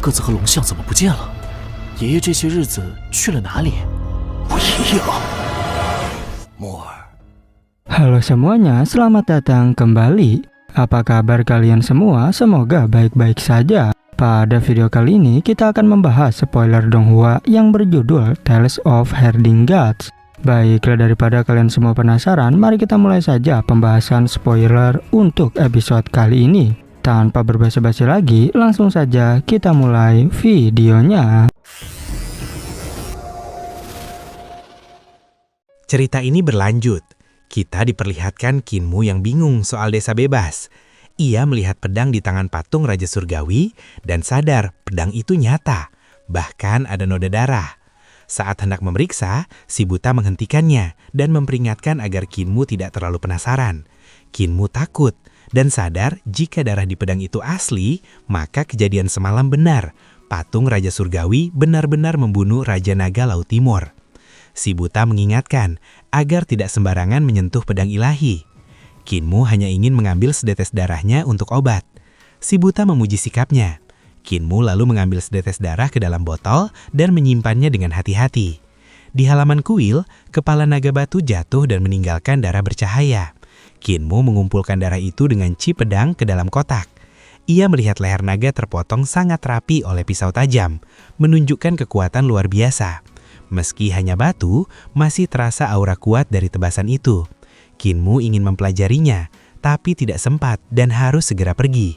鸽子和龙象怎么不见了？爷爷这些日子去了哪里？我爷爷啊！莫尔。 Halo semuanya, selamat datang kembali. Apa kabar kalian semua? Semoga baik-baik saja. Pada video kali ini kita akan membahas spoiler Donghua yang berjudul Tales of Herding Gods. Baiklah, daripada kalian semua penasaran, mari kita mulai saja pembahasan spoiler untuk episode kali ini. Tanpa berbasa-basi lagi, langsung saja kita mulai videonya. Cerita ini berlanjut. Kita diperlihatkan Kinmu yang bingung soal desa bebas. Ia melihat pedang di tangan patung Raja Surgawi dan sadar pedang itu nyata. Bahkan ada noda darah. Saat hendak memeriksa, si buta menghentikannya dan memperingatkan agar Kinmu tidak terlalu penasaran. Kinmu takut dan sadar jika darah di pedang itu asli, maka kejadian semalam benar. Patung Raja Surgawi benar-benar membunuh Raja Naga Laut Timur. Si buta mengingatkan agar tidak sembarangan menyentuh pedang ilahi. Kinmu hanya ingin mengambil sedetes darahnya untuk obat. Si buta memuji sikapnya. Kinmu lalu mengambil sedetes darah ke dalam botol dan menyimpannya dengan hati-hati. Di halaman kuil, kepala naga batu jatuh dan meninggalkan darah bercahaya. Kinmu mengumpulkan darah itu dengan cip pedang ke dalam kotak. Ia melihat leher naga terpotong sangat rapi oleh pisau tajam, menunjukkan kekuatan luar biasa. Meski hanya batu, masih terasa aura kuat dari tebasan itu. Kinmu ingin mempelajarinya, tapi tidak sempat dan harus segera pergi.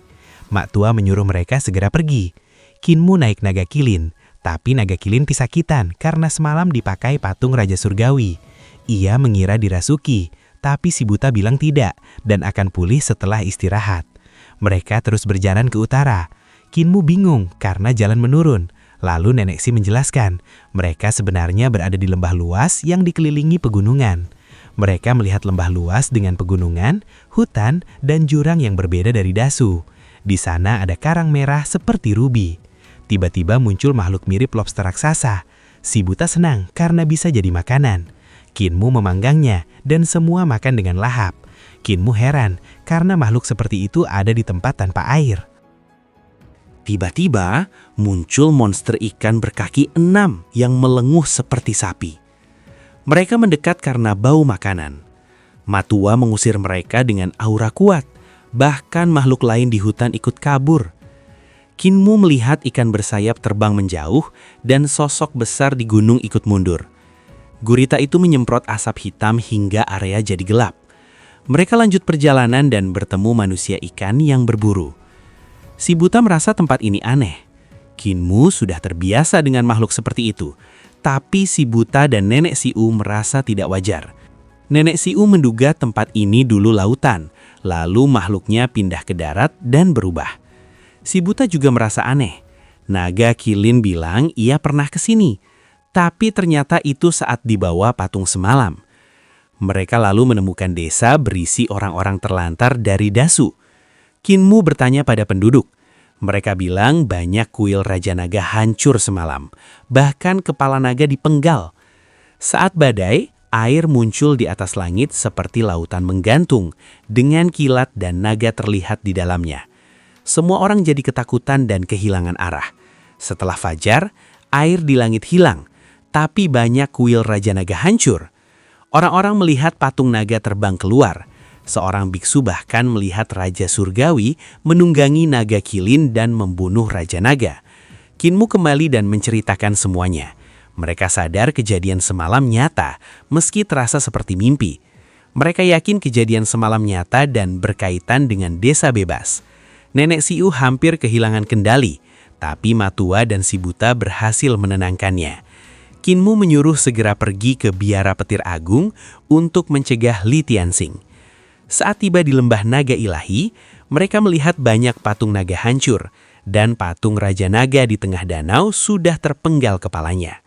Mak tua menyuruh mereka segera pergi. Kinmu naik naga kilin, tapi naga kilin pesakitan karena semalam dipakai patung Raja Surgawi. Ia mengira dirasuki, tapi si buta bilang tidak dan akan pulih setelah istirahat. Mereka terus berjalan ke utara. Kinmu bingung karena jalan menurun. Lalu Nenek Si menjelaskan, mereka sebenarnya berada di lembah luas yang dikelilingi pegunungan. Mereka melihat lembah luas dengan pegunungan, hutan, dan jurang yang berbeda dari Dasu. Di sana ada karang merah seperti rubi. Tiba-tiba muncul makhluk mirip lobster raksasa. Si buta senang karena bisa jadi makanan. Kinmu memanggangnya dan semua makan dengan lahap. Kinmu heran karena makhluk seperti itu ada di tempat tanpa air. Tiba-tiba muncul monster ikan berkaki 6 yang melenguh seperti sapi. Mereka mendekat karena bau makanan. Matua mengusir mereka dengan aura kuat. Bahkan makhluk lain di hutan ikut kabur. Kinmu melihat ikan bersayap terbang menjauh dan sosok besar di gunung ikut mundur. Gurita itu menyemprot asap hitam hingga area jadi gelap. Mereka lanjut perjalanan dan bertemu manusia ikan yang berburu. Si buta merasa tempat ini aneh. Kinmu sudah terbiasa dengan makhluk seperti itu. Tapi si buta dan Nenek Siu merasa tidak wajar. Nenek Siu menduga tempat ini dulu lautan. Lalu makhluknya pindah ke darat dan berubah. Si buta juga merasa aneh. Naga Kilin bilang ia pernah ke sini. Tapi ternyata itu saat dibawa patung semalam. Mereka lalu menemukan desa berisi orang-orang terlantar dari Dasu. Kinmu bertanya pada penduduk. Mereka bilang banyak kuil Raja Naga hancur semalam. Bahkan kepala naga dipenggal. Saat badai, air muncul di atas langit seperti lautan menggantung. Dengan kilat dan naga terlihat di dalamnya. Semua orang jadi ketakutan dan kehilangan arah. Setelah fajar, air di langit hilang. Tapi banyak kuil Raja Naga hancur. Orang-orang melihat patung naga terbang keluar. Seorang biksu bahkan melihat Raja Surgawi menunggangi naga kilin dan membunuh Raja Naga. Kinmu kembali dan menceritakan semuanya. Mereka sadar kejadian semalam nyata, meski terasa seperti mimpi. Mereka yakin kejadian semalam nyata dan berkaitan dengan desa bebas. Nenek Siu hampir kehilangan kendali, tapi Matua dan si buta berhasil menenangkannya. Kinmu menyuruh segera pergi ke biara petir agung untuk mencegah Li Tianxing. Saat tiba di lembah naga ilahi, mereka melihat banyak patung naga hancur, dan patung Raja Naga di tengah danau sudah terpenggal kepalanya.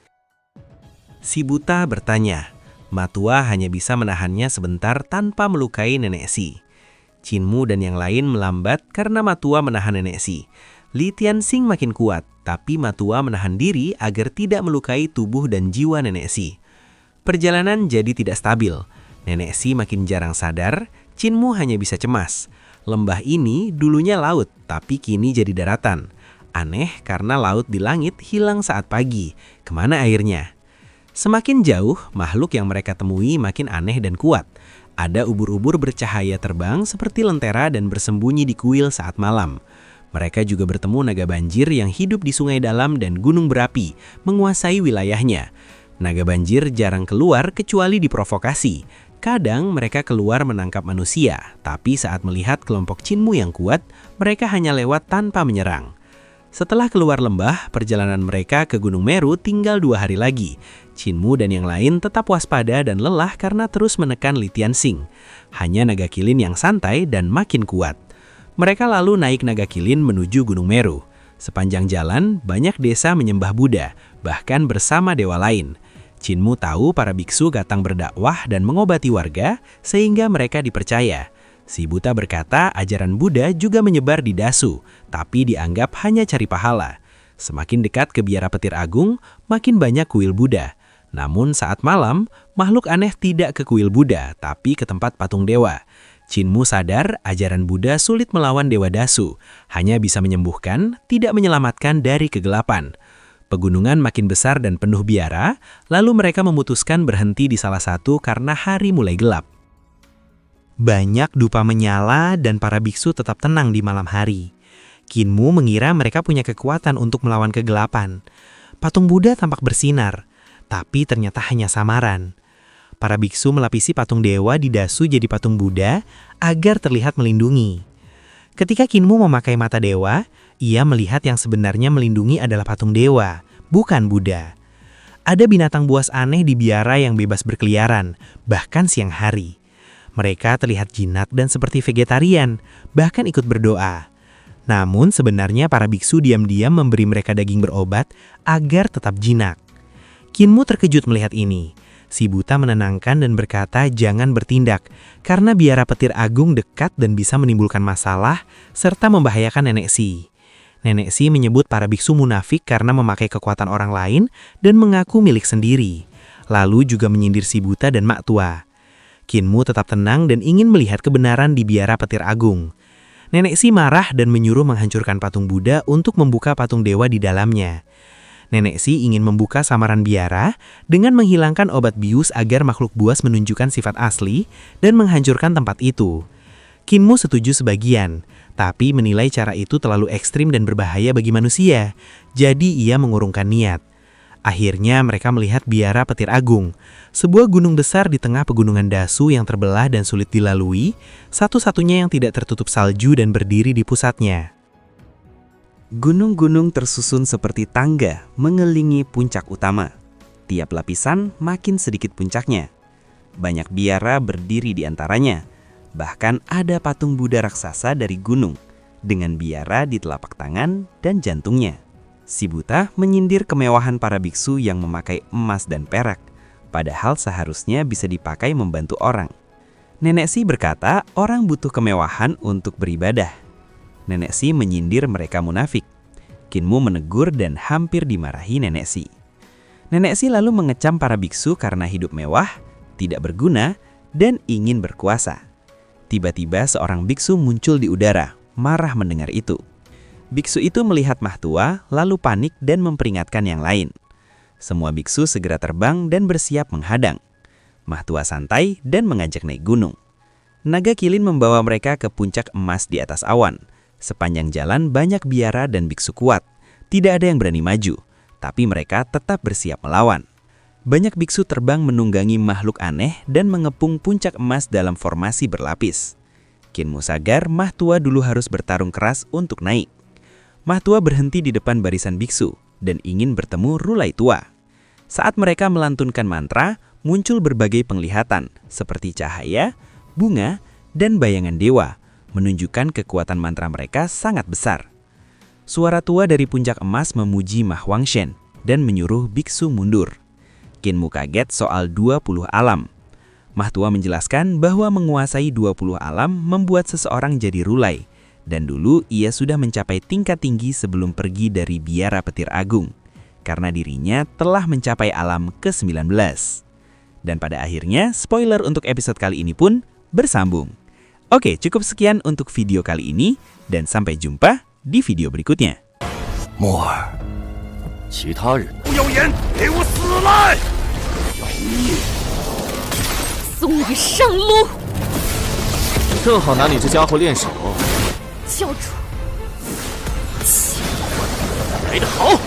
Si buta bertanya, Matua hanya bisa menahannya sebentar tanpa melukai Nenek Si. Kinmu dan yang lain melambat karena Matua menahan Nenek Si. Li Tianxing makin kuat, tapi Matua menahan diri agar tidak melukai tubuh dan jiwa Nenek Si. Perjalanan jadi tidak stabil. Nenek Si makin jarang sadar, Kinmu hanya bisa cemas. Lembah ini dulunya laut, tapi kini jadi daratan. Aneh karena laut di langit hilang saat pagi. Kemana airnya? Semakin jauh, makhluk yang mereka temui makin aneh dan kuat. Ada ubur-ubur bercahaya terbang seperti lentera dan bersembunyi di kuil saat malam. Mereka juga bertemu naga banjir yang hidup di sungai dalam dan gunung berapi, menguasai wilayahnya. Naga banjir jarang keluar kecuali diprovokasi. Kadang mereka keluar menangkap manusia, tapi saat melihat kelompok Chinmu yang kuat, mereka hanya lewat tanpa menyerang. Setelah keluar lembah, perjalanan mereka ke Gunung Meru tinggal 2 hari lagi. Chinmu dan yang lain tetap waspada dan lelah karena terus menekan Li Tianxing. Hanya naga kilin yang santai dan makin kuat. Mereka lalu naik naga kilin menuju Gunung Meru. Sepanjang jalan, banyak desa menyembah Buddha, bahkan bersama dewa lain. Chinmu tahu para biksu datang berdakwah dan mengobati warga, sehingga mereka dipercaya. Si buta berkata ajaran Buddha juga menyebar di Dasu, tapi dianggap hanya cari pahala. Semakin dekat ke biara petir agung, makin banyak kuil Buddha. Namun saat malam, makhluk aneh tidak ke kuil Buddha, tapi ke tempat patung dewa. Chinmu sadar ajaran Buddha sulit melawan dewa Dasu, hanya bisa menyembuhkan, tidak menyelamatkan dari kegelapan. Pegunungan makin besar dan penuh biara, lalu mereka memutuskan berhenti di salah satu karena hari mulai gelap. Banyak dupa menyala dan para biksu tetap tenang di malam hari. Chinmu mengira mereka punya kekuatan untuk melawan kegelapan. Patung Buddha tampak bersinar, tapi ternyata hanya samaran. Para biksu melapisi patung dewa di Dasu jadi patung Buddha agar terlihat melindungi. Ketika Chinmu memakai mata dewa, ia melihat yang sebenarnya melindungi adalah patung dewa, bukan Buddha. Ada binatang buas aneh di biara yang bebas berkeliaran, bahkan siang hari. Mereka terlihat jinak dan seperti vegetarian, bahkan ikut berdoa. Namun sebenarnya para biksu diam-diam memberi mereka daging berobat agar tetap jinak. Chinmu terkejut melihat ini. Si buta menenangkan dan berkata jangan bertindak, karena biara petir agung dekat dan bisa menimbulkan masalah, serta membahayakan Nenek Si. Nenek Si menyebut para biksu munafik karena memakai kekuatan orang lain dan mengaku milik sendiri. Lalu juga menyindir si buta dan mak tua. Chinmu tetap tenang dan ingin melihat kebenaran di biara petir agung. Nenek Si marah dan menyuruh menghancurkan patung Buddha untuk membuka patung dewa di dalamnya. Nenek Si ingin membuka samaran biara dengan menghilangkan obat bius agar makhluk buas menunjukkan sifat asli dan menghancurkan tempat itu. Chinmu setuju sebagian, tapi menilai cara itu terlalu ekstrim dan berbahaya bagi manusia, jadi ia mengurungkan niat. Akhirnya mereka melihat biara petir agung, sebuah gunung besar di tengah pegunungan Dasu yang terbelah dan sulit dilalui, satu-satunya yang tidak tertutup salju dan berdiri di pusatnya. Gunung-gunung tersusun seperti tangga mengelilingi puncak utama. Tiap lapisan makin sedikit puncaknya. Banyak biara berdiri di antaranya. Bahkan ada patung Buddha raksasa dari gunung, dengan biara di telapak tangan dan jantungnya. Si buta menyindir kemewahan para biksu yang memakai emas dan perak, padahal seharusnya bisa dipakai membantu orang. Nenek Si berkata orang butuh kemewahan untuk beribadah. Nenek Si menyindir mereka munafik. Chinmu menegur dan hampir dimarahi Nenek Si. Nenek Si lalu mengecam para biksu karena hidup mewah, tidak berguna, dan ingin berkuasa. Tiba-tiba seorang biksu muncul di udara, marah mendengar itu. Biksu itu melihat mah tua, lalu panik dan memperingatkan yang lain. Semua biksu segera terbang dan bersiap menghadang. Mah tua santai dan mengajak naik gunung. Naga kilin membawa mereka ke puncak emas di atas awan. Sepanjang jalan banyak biara dan biksu kuat. Tidak ada yang berani maju, tapi mereka tetap bersiap melawan. Banyak biksu terbang menunggangi makhluk aneh dan mengepung puncak emas dalam formasi berlapis. Chinmu sadar mah tua dulu harus bertarung keras untuk naik. Mah tua berhenti di depan barisan biksu dan ingin bertemu Rulai tua. Saat mereka melantunkan mantra, muncul berbagai penglihatan seperti cahaya, bunga, dan bayangan dewa, menunjukkan kekuatan mantra mereka sangat besar. Suara tua dari puncak emas memuji Mah Wangshen dan menyuruh biksu mundur. Chinmu kaget soal 20 alam. Mah tua menjelaskan bahwa menguasai 20 alam membuat seseorang jadi Rulai. Dan dulu ia sudah mencapai tingkat tinggi sebelum pergi dari biara petir agung, karena dirinya telah mencapai alam ke-19. Dan pada akhirnya, spoiler untuk episode kali ini pun bersambung. Oke, cukup sekian untuk video kali ini, dan sampai jumpa di video berikutnya. 木耳，其他人呢？不要言，给我死来！送你上路！正好拿你这家伙练手。教主，来得好！